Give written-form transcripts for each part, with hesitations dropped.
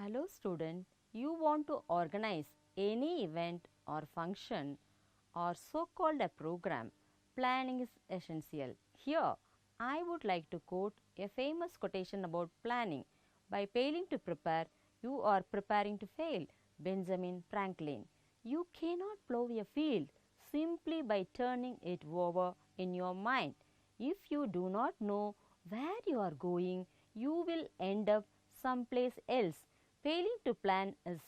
Hello student, you want to organize any event or function or so-called a program. Planning is essential. Here, I would like to quote a famous quotation about planning. By failing to prepare, you are preparing to fail. Benjamin Franklin. You cannot plow a field simply by turning it over in your mind. If you do not know where you are going, you will end up someplace else. Failing to plan is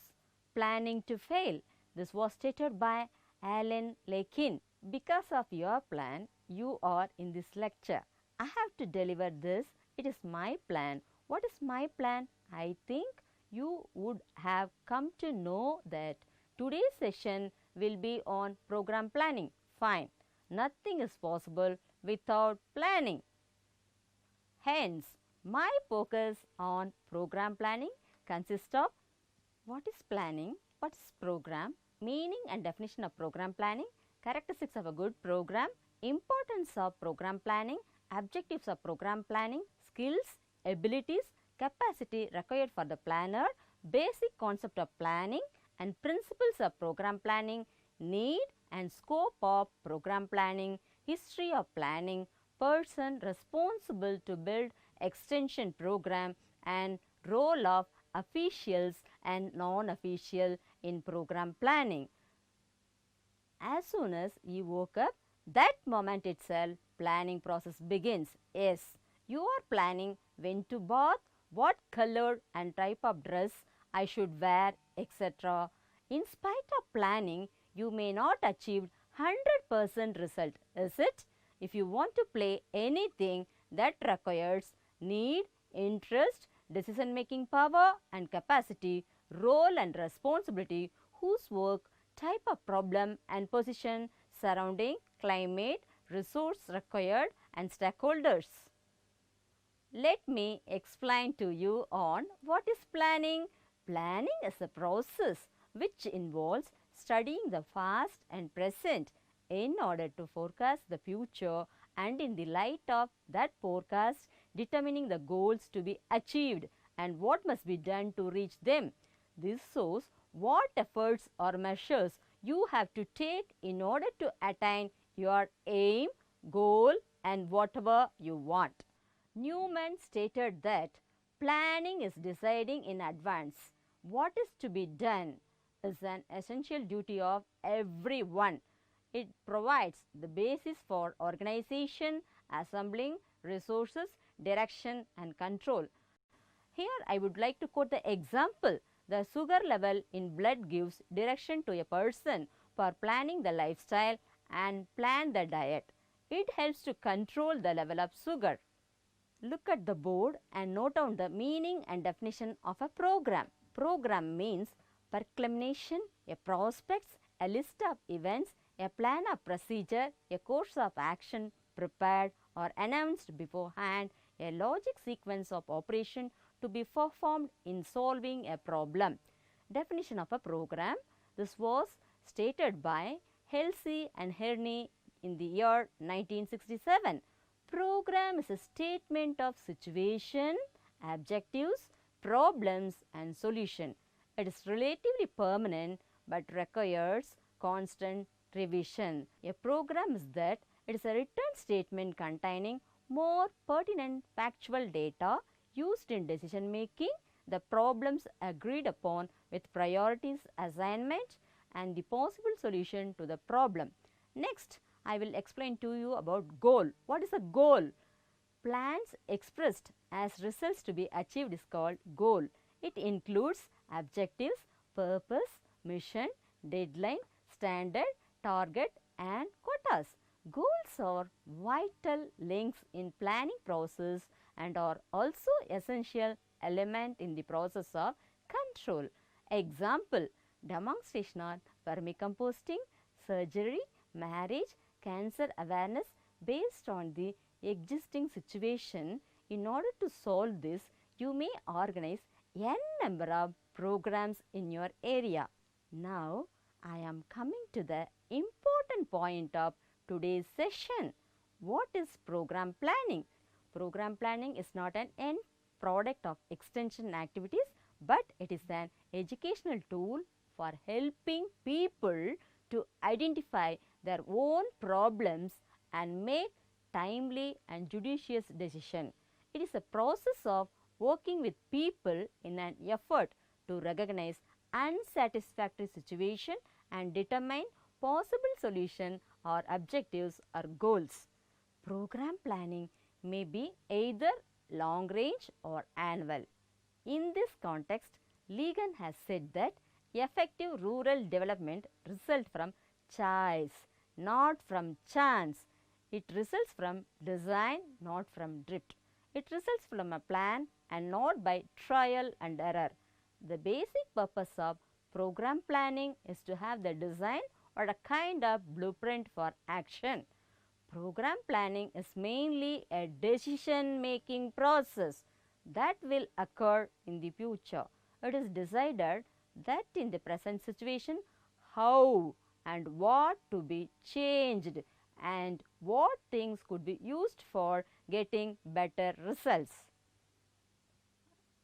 planning to fail. This was stated by Alan Lakin. Because of your plan, you are in this lecture. I have to deliver this. It is my plan. What is my plan? I think you would have come to know that today's session will be on program planning. Fine. Nothing is possible without planning. Hence, my focus on program planning consists of what is planning, what is program, meaning and definition of program planning, characteristics of a good program, importance of program planning, objectives of program planning, skills, abilities, capacity required for the planner, basic concept of planning and principles of program planning, need and scope of program planning, history of planning, person responsible to build extension program and role of officials and non-official in program planning. As soon as you woke up, that moment itself planning process begins. Yes, you are planning when to bath, what color and type of dress I should wear, etc. In spite of planning, you may not achieve 100% result, is it? If you want to play anything that requires need, interest, decision making power and capacity, role and responsibility, whose work, type of problem and position, surrounding, climate, resource required and stakeholders. Let me explain to you on what is planning. Planning is a process which involves studying the past and present in order to forecast the future and in the light of that forecast determining the goals to be achieved and what must be done to reach them. This shows what efforts or measures you have to take in order to attain your aim, goal and whatever you want. Newman stated that planning is deciding in advance what is to be done is an essential duty of everyone. It provides the basis for organization, assembling resources, direction and control. Here I would like to quote the example. The sugar level in blood gives direction to a person for planning the lifestyle and plan the diet. It helps to control the level of sugar. Look at the board and note down the meaning and definition of a program. Program means proclamation, a prospects, a list of events, a plan of procedure, a course of action prepared or announced beforehand, a logic sequence of operation to be performed in solving a problem. Definition of a program. This was stated by Halsey and Herney in the year 1967. Program is a statement of situation, objectives, problems and solution. It is relatively permanent but requires constant revision. A program is that it is a written statement containing more pertinent factual data used in decision making, the problems agreed upon with priorities assignment and the possible solution to the problem. Next, I will explain to you about goal. What is a goal? Plans expressed as results to be achieved is called goal. It includes objectives, purpose, mission, deadline, standard, target and quotas. Goals are vital links in planning process and are also essential element in the process of control. Example, demonstration on vermicomposting, surgery, marriage, cancer awareness based on the existing situation. In order to solve this, you may organize n number of programs in your area. Now, I am coming to the important point of today's session. What is program planning? Program planning is not an end product of extension activities but it is an educational tool for helping people to identify their own problems and make timely and judicious decisions. It is a process of working with people in an effort to recognize unsatisfactory situation and determine possible solution or objectives or goals. Program planning may be either long range or annual. In this context, Ligon has said that effective rural development results from choice, not from chance. It results from design, not from drift. It results from a plan and not by trial and error. The basic purpose of program planning is to have the design or a kind of blueprint for action. Program planning is mainly a decision making process that will occur in the future. It is decided that in the present situation how and what to be changed and what things could be used for getting better results.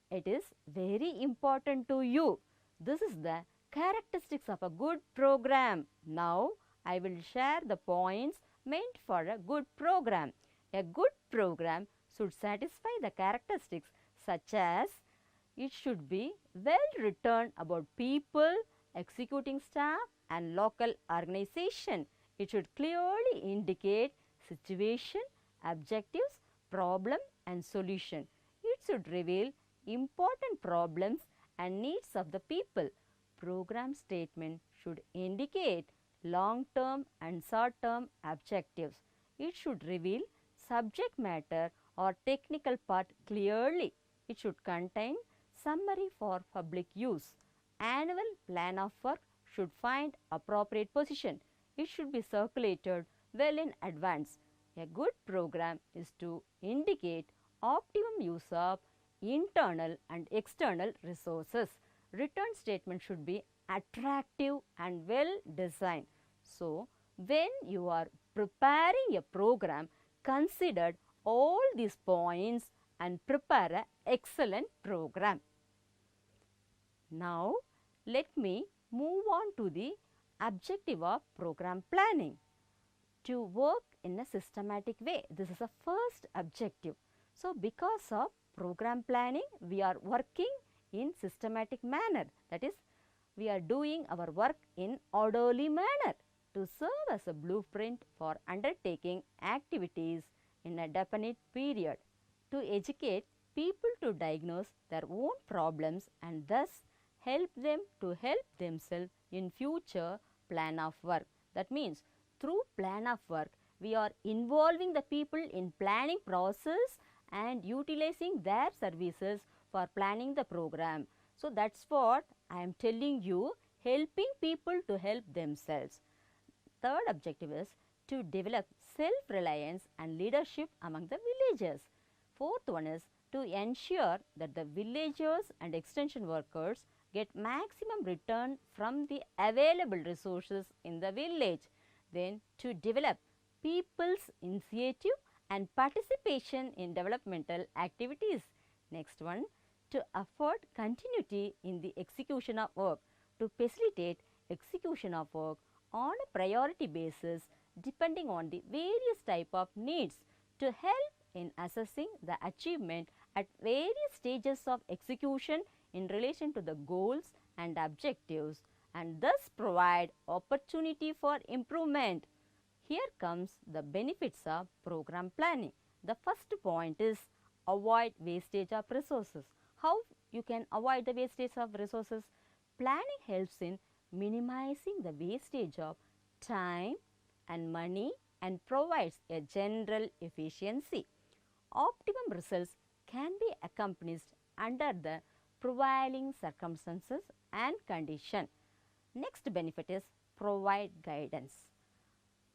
It is very important to you. This is the characteristics of a good program. Now, I will share the points meant for a good program. A good program should satisfy the characteristics such as it should be well written about people, executing staff and local organization. It should clearly indicate situation, objectives, problem and solution. It should reveal important problems and needs of the people. Program statement should indicate long-term and short-term objectives. It should reveal subject matter or technical part clearly. It should contain summary for public use. Annual plan of work should find appropriate position. It should be circulated well in advance. A good program is to indicate optimum use of internal and external resources. Return statement should be attractive and well designed. So, when you are preparing a program, consider all these points and prepare an excellent program. Now, let me move on to the objective of program planning. To work in a systematic way. This is a first objective. So, because of program planning, we are working in systematic manner. That is, we are doing our work in orderly manner to serve as a blueprint for undertaking activities in a definite period, to educate people to diagnose their own problems and thus help them to help themselves in future plan of work. That means through plan of work, we are involving the people in planning process and utilizing their services for planning the program. So, that is what I am telling you, helping people to help themselves. Third objective is to develop self-reliance and leadership among the villagers. Fourth one is to ensure that the villagers and extension workers get maximum return from the available resources in the village. Then to develop people's initiative and participation in developmental activities. Next one, to afford continuity in the execution of work, to facilitate execution of work on a priority basis depending on the various type of needs, to help in assessing the achievement at various stages of execution in relation to the goals and objectives, and thus provide opportunity for improvement. Here comes the benefits of program planning. The first point is avoid wastage of resources. How you can avoid the wastage of resources? Planning helps in minimizing the wastage of time and money and provides a general efficiency. Optimum results can be accomplished under the prevailing circumstances and condition. Next benefit is provide guidance.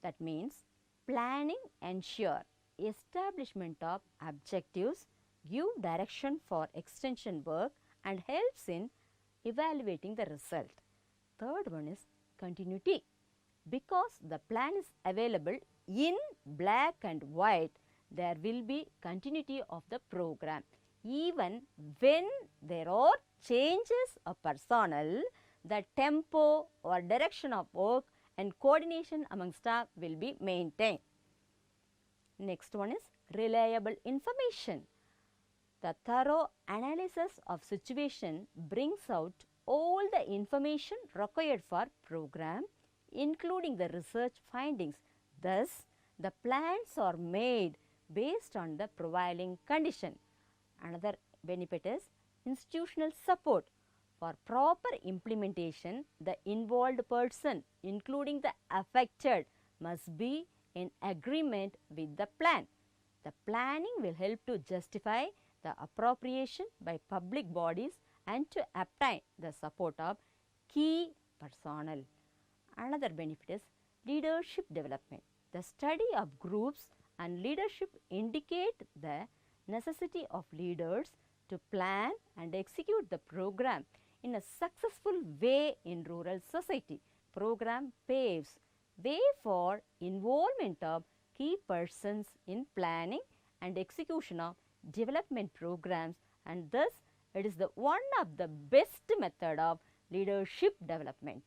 That means planning ensure establishment of objectives, give direction for extension work and helps in evaluating the result. Third one is continuity. Because the plan is available in black and white, there will be continuity of the program. Even when there are changes of personnel, the tempo or direction of work and coordination among staff will be maintained. Next one is reliable information. The thorough analysis of situation brings out all the information required for program, including the research findings. Thus, the plans are made based on the prevailing condition. Another benefit is institutional support. For proper implementation, the involved person, including the affected, must be in agreement with the plan. The planning will help to justify the appropriation by public bodies and to obtain the support of key personnel. Another benefit is leadership development. The study of groups and leadership indicate the necessity of leaders to plan and execute the program in a successful way in rural society. Program paves way for involvement of key persons in planning and execution of development programs, and thus it is the one of the best method of leadership development.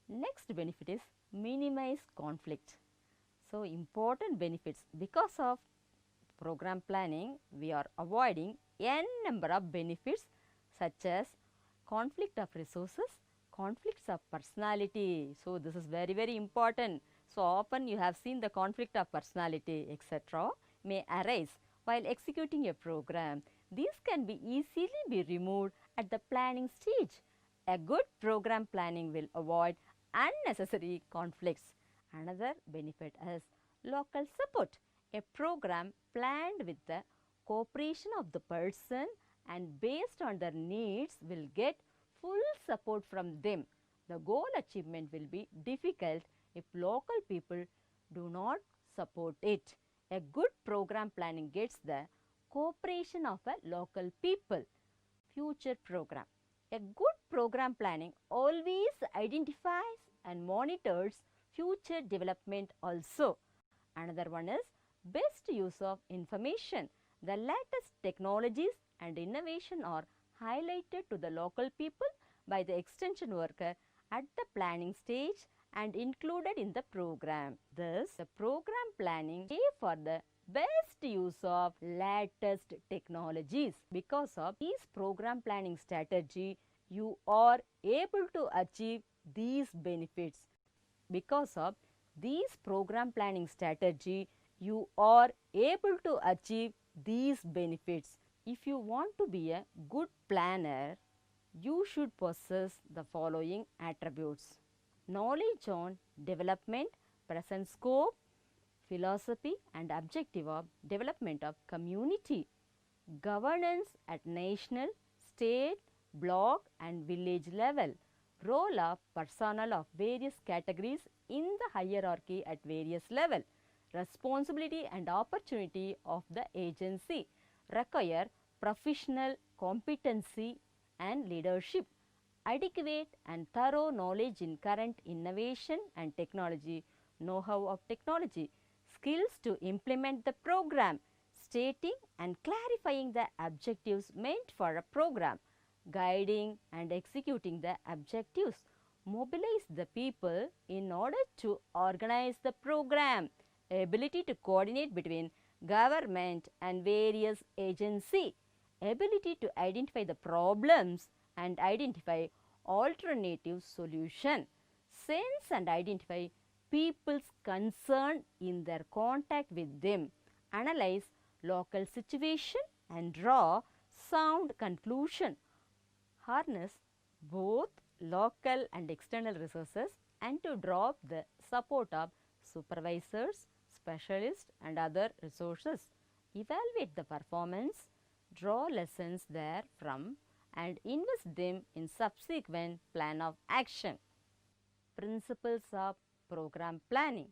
Next benefit is minimize conflict. So, important benefits. Because of program planning, we are avoiding n number of benefits such as conflict of resources, conflicts of personality. So, this is very important. So, often you have seen the conflict of personality etc. may arise while executing a program. These can be easily be removed at the planning stage. A good program planning will avoid unnecessary conflicts. Another benefit is local support. A program planned with the cooperation of the person and based on their needs will get full support from them. The goal achievement will be difficult if local people do not support it. A good program planning gets the cooperation of a local people. Future program. A good program planning always identifies and monitors future development also. Another one is best use of information. The latest technologies and innovation are highlighted to the local people by the extension worker at the planning stage and included in the program. Thus, the program planning aims for the best use of latest technologies. Because of these program planning strategy, you are able to achieve these benefits. Because of these program planning strategy, you are able to achieve these benefits. If you want to be a good planner, you should possess the following attributes: knowledge on development, present scope, philosophy and objective of development of community, governance at national, state, block and village level, role of personnel of various categories in the hierarchy at various level, responsibility and opportunity of the agency, require professional competency and leadership, adequate and thorough knowledge in current innovation and technology, know-how of technology, skills to implement the program, stating and clarifying the objectives meant for a program, guiding and executing the objectives, mobilize the people in order to organize the program, ability to coordinate between government and various agencies, ability to identify the problems and identify alternative solution, sense and identify people's concern in their contact with them, analyze local situation and draw sound conclusion, harness both local and external resources and to draw the support of supervisors, specialists and other resources, evaluate the performance, draw lessons therefrom and invest them in subsequent plan of action. Principles of program planning.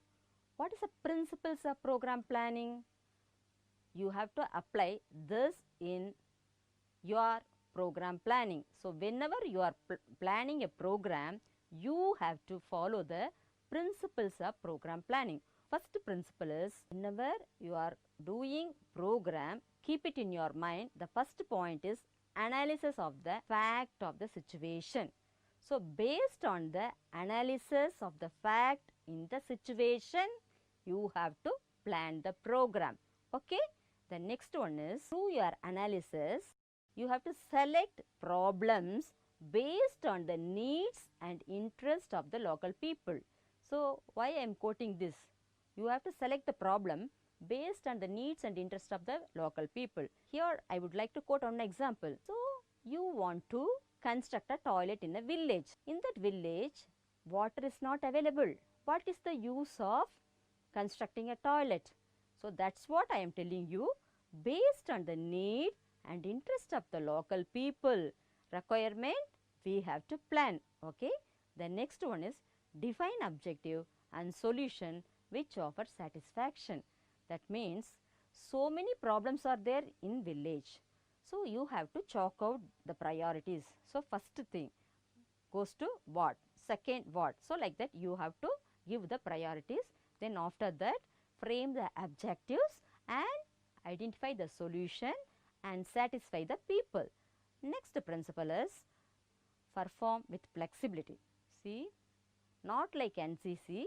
What is the principles of program planning? You have to apply this in your program planning. So, whenever you are planning a program, you have to follow the principles of program planning. First principle is, whenever you are doing program, keep it in your mind. The first point is analysis of the fact of the situation. So, based on the analysis of the fact in the situation, you have to plan the program. Okay? The next one is, through your analysis, you have to select problems based on the needs and interest of the local people. So, why I am quoting this? You have to select the problem based on the needs and interest of the local people. Here, I would like to quote one example. So, you want to construct a toilet in a village. In that village, water is not available. What is the use of constructing a toilet? So, that's what I am telling you. Based on the need and interest of the local people requirement, we have to plan. Okay. The next one is define objective and solution which offer satisfaction. That means so many problems are there in village. So, you have to chalk out the priorities. So, first thing goes to what, second what. So, like that you have to give the priorities. Then after that, frame the objectives and identify the solution and satisfy the people. Next principle is perform with flexibility. See, not like NCC,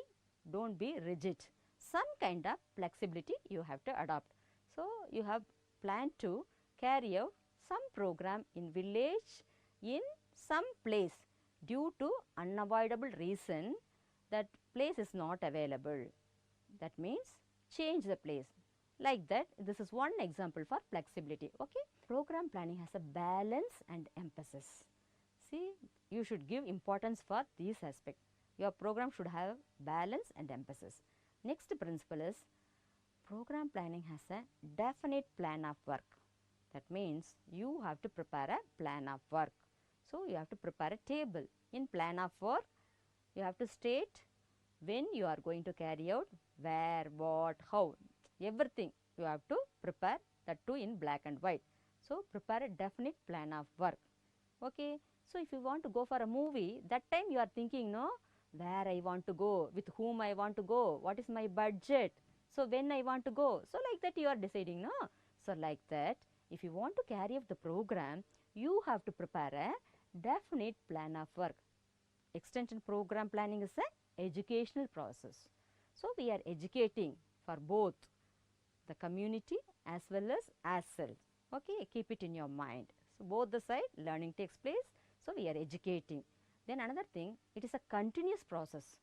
don't be rigid. Some kind of flexibility you have to adopt. So, you have planned to carry out some program in village in some place due to unavoidable reason that place is not available. That means change the place. Like that, this is one example for flexibility. Okay. Program planning has a balance and emphasis. See, you should give importance for these aspects. Your program should have balance and emphasis. Next principle is program planning has a definite plan of work. That means you have to prepare a plan of work. So, you have to prepare a table. In plan of work, you have to state when you are going to carry out, where, what, how, everything you have to prepare, that too in black and white. So, prepare a definite plan of work. Okay. So, if you want to go for a movie, that time you are thinking, no, where I want to go, with whom I want to go, what is my budget, so when I want to go. So, like that you are deciding, no. So, like that, if you want to carry out the program, you have to prepare a definite plan of work. Extension program planning is an educational process. So, we are educating for both the community as well as ourselves. Okay, keep it in your mind. So, both the side learning takes place. So, we are educating. Then another thing, it is a continuous process.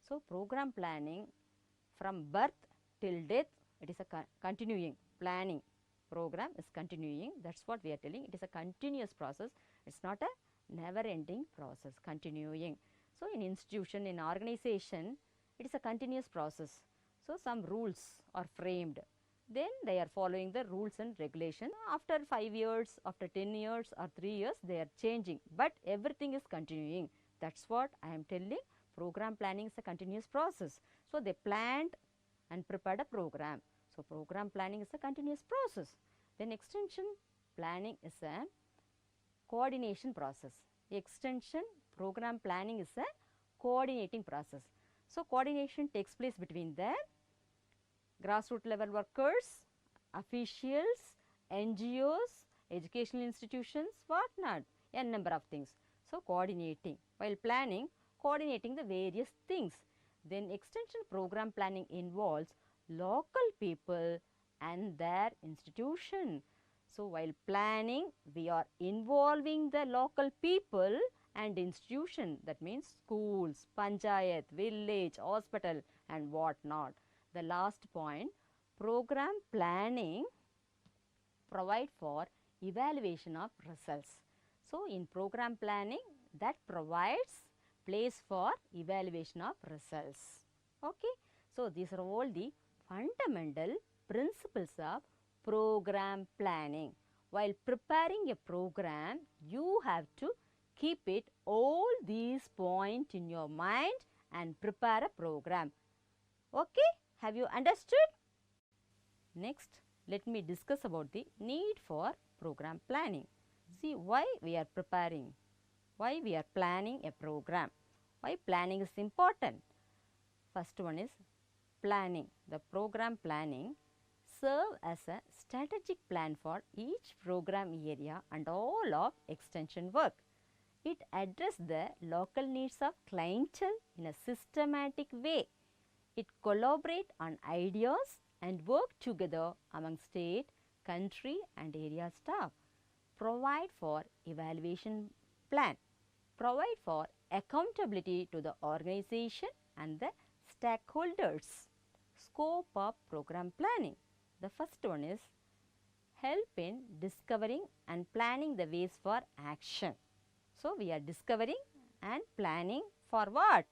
So, program planning from birth till death, it is a continuing planning. Program is continuing. That is what we are telling. It is a continuous process. It is not a never ending process, continuing. So, in institution, in organization, it is a continuous process. So, some rules are framed. Then they are following the rules and regulations. After 5 years, after 10 years or 3 years, they are changing, but everything is continuing. That is what I am telling. Program planning is a continuous process. So, they planned and prepared a program. So, program planning is a continuous process. Then extension planning is a coordination process. Extension program planning is a coordinating process. So, coordination takes place between the grassroots level workers, officials, NGOs, educational institutions, what not, n number of things. So, coordinating, while planning, coordinating the various things. Then extension program planning involves local people and their institution. So, while planning, we are involving the local people and institution, that means schools, panchayat, village, hospital and what not. The last point, program planning provide for evaluation of results. So, in program planning, that provides place for evaluation of results. Okay. So, these are all the fundamental principles of program planning. While preparing a program, you have to keep it all these points in your mind and prepare a program. Okay. Have you understood? Next, let me discuss about the need for program planning. See, why we are preparing, why we are planning a program, why planning is important. First one is planning. The program planning serve as a strategic plan for each program area and all of extension work. It addresses the local needs of clientele in a systematic way. It collaborates on ideas and work together among state, country and area staff. Provide for evaluation plan. Provide for accountability to the organization and the stakeholders. Scope of program planning. The first one is help in discovering and planning the ways for action. So, we are discovering and planning for what?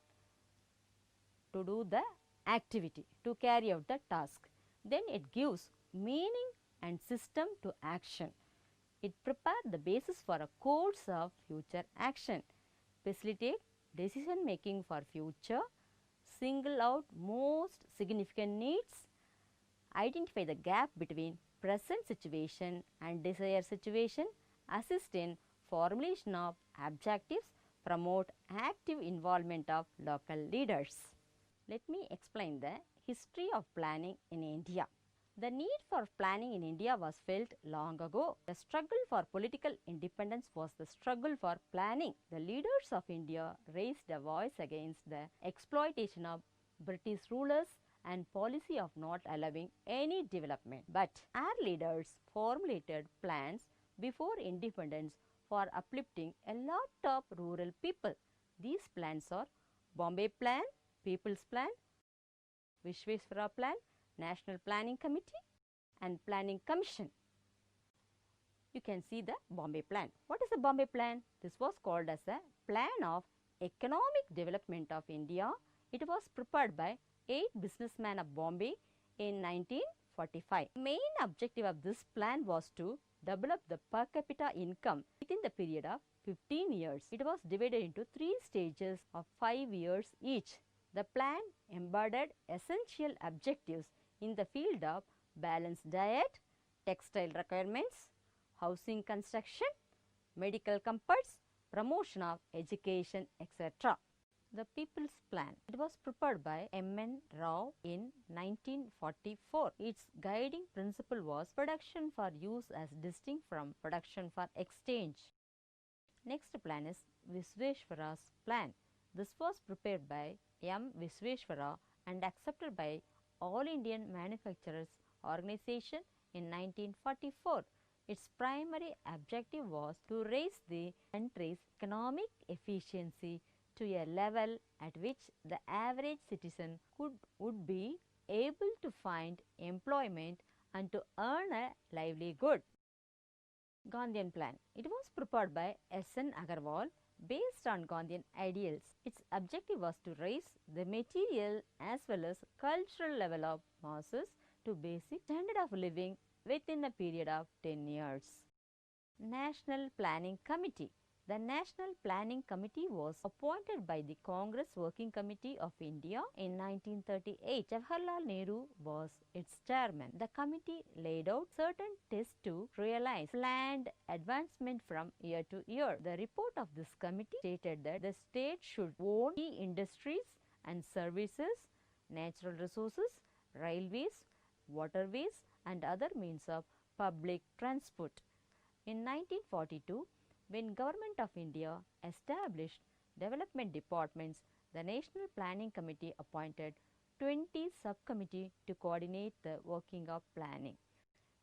To do the activity, to carry out the task. Then it gives meaning and system to action. It prepares the basis for a course of future action. Facilitate decision making for future. Single out most significant needs. Identify the gap between present situation and desired situation. Assist in formulation of objectives. Promote active involvement of local leaders. Let me explain the history of planning in India. The need for planning in India was felt long ago. The struggle for political independence was the struggle for planning. The leaders of India raised a voice against the exploitation of British rulers and policy of not allowing any development. But our leaders formulated plans before independence for uplifting a lot of rural people. These plans are Bombay Plan, People's Plan, Vishweshwara Plan, National Planning Committee and Planning Commission. You can see the Bombay Plan. What is the Bombay Plan? This was called as a plan of economic development of India. It was prepared by 8 businessmen of Bombay in 1945. The main objective of this plan was to develop the per capita income within the period of 15 years. It was divided into 3 stages of 5 years each. The plan embodied essential objectives in the field of balanced diet, textile requirements, housing construction, medical comforts, promotion of education, etc. The People's Plan. It was prepared by M.N. Rao in 1944. Its guiding principle was production for use as distinct from production for exchange. Next plan is Vishweshwara's Plan. This was prepared by M. Vishweshwara and accepted by All Indian Manufacturers Organization in 1944. Its primary objective was to raise the country's economic efficiency to a level at which the average citizen would be able to find employment and to earn a livelihood. Gandhian Plan. It was prepared by S.N. Agarwal based on Gandhian ideals. Its objective was to raise the material as well as cultural level of masses to basic standard of living within a period of 10 years. National Planning Committee. The National Planning Committee was appointed by the Congress Working Committee of India in 1938. Jawaharlal Nehru was its chairman. The committee laid out certain tests to realize planned advancement from year to year. The report of this committee stated that the state should own key industries and services, natural resources, railways, waterways and other means of public transport. In 1942, when Government of India established development departments, the National Planning Committee appointed 20 subcommittee to coordinate the working of planning.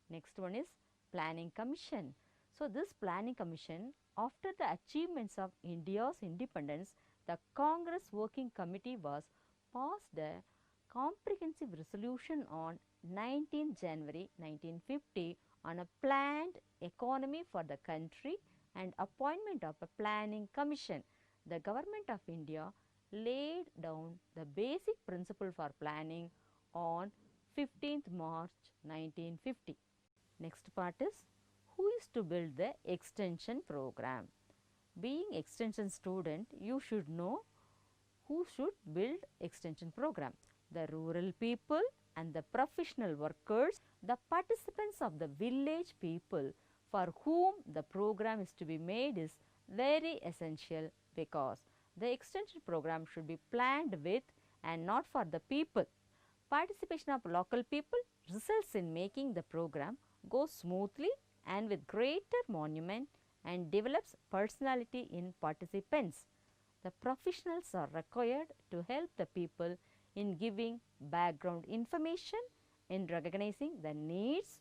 Next one is Planning Commission. So, this Planning Commission, after the achievements of India's independence, the Congress Working Committee was passed a comprehensive resolution on 19 January 1950 on a planned economy for the country and appointment of a planning commission. The Government of India laid down the basic principle for planning on 15th March 1950. Next part is who is to build the extension program. Being extension student, you should know who should build extension program. The rural people and the professional workers, the participants of the village people for whom the program is to be made is very essential, because the extension program should be planned with and not for the people, Participation of local people results in making the program go smoothly and with greater monument and develops personality in participants. The professionals are required to help the people in giving background information, in recognizing the needs,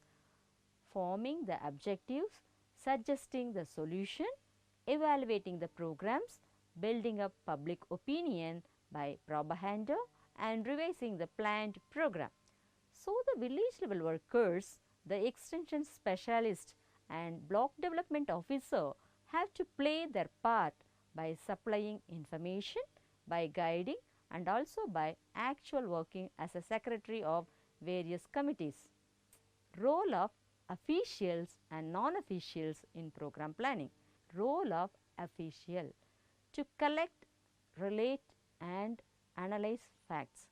forming the objectives, suggesting the solution, evaluating the programs, building up public opinion by propaganda, and revising the planned program. So, the village level workers, the extension specialist, and block development officer have to play their part by supplying information, by guiding, and also by actual working as a secretary of various committees. Role of officials and non-officials in program planning. Role of official: to collect, relate and analyze facts.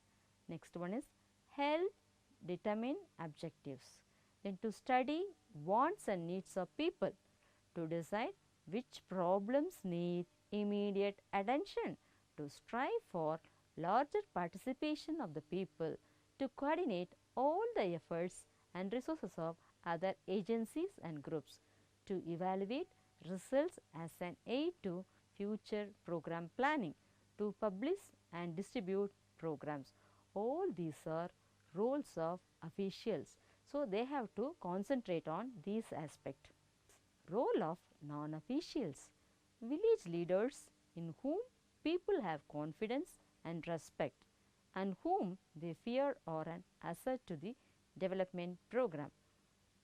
Next one is help determine objectives. Then to study wants and needs of people, to decide which problems need immediate attention, to strive for larger participation of the people, to coordinate all the efforts and resources of other agencies and groups, to evaluate results as an aid to future program planning, to publish and distribute programs. All these are roles of officials. So, they have to concentrate on these aspects. Role of non-officials: village leaders in whom people have confidence and respect and whom they fear are an asset to the development program.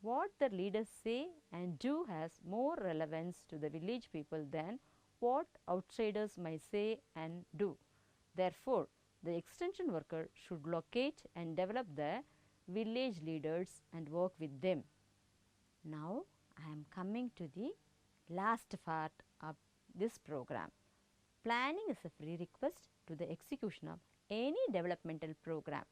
What the leaders say and do has more relevance to the village people than what outsiders might say and do. Therefore, the extension worker should locate and develop the village leaders and work with them. Now, I am coming to the last part of this program. Planning is a prerequisite to the execution of any developmental program.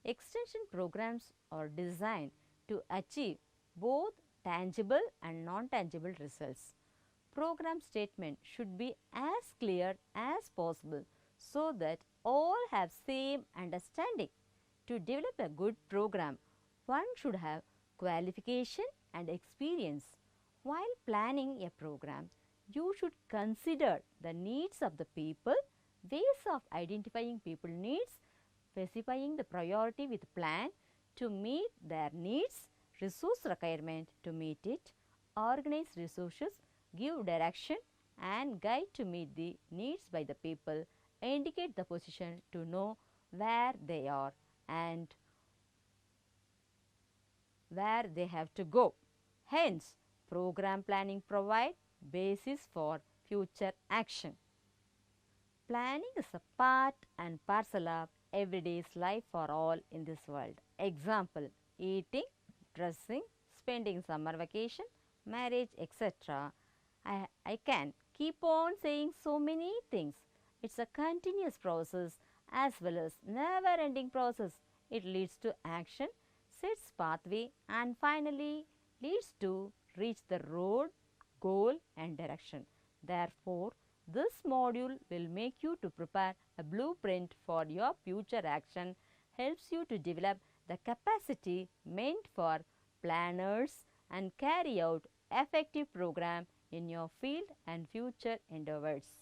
Extension programs are designed to achieve both tangible and non-tangible results. Program statement should be as clear as possible so that all have same understanding. To develop a good program, one should have qualification and experience. While planning a program, you should consider the needs of the people, ways of identifying people needs, specifying the priority with plan to meet their needs, resource requirement to meet it, organize resources, give direction and guide to meet the needs by the people, indicate the position to know where they are and where they have to go. Hence, program planning provide basis for future action. Planning is a part and parcel of everyday's life for all in this world. Example: eating, dressing, spending summer vacation, marriage, etc. I can keep on saying so many things. It's a continuous process as well as never ending process. It leads to action, sets pathway and finally leads to reach the road, goal and direction. Therefore, this module will make you to prepare a blueprint for your future action, helps you to develop the capacity meant for planners and carry out effective program in your field and future endeavors.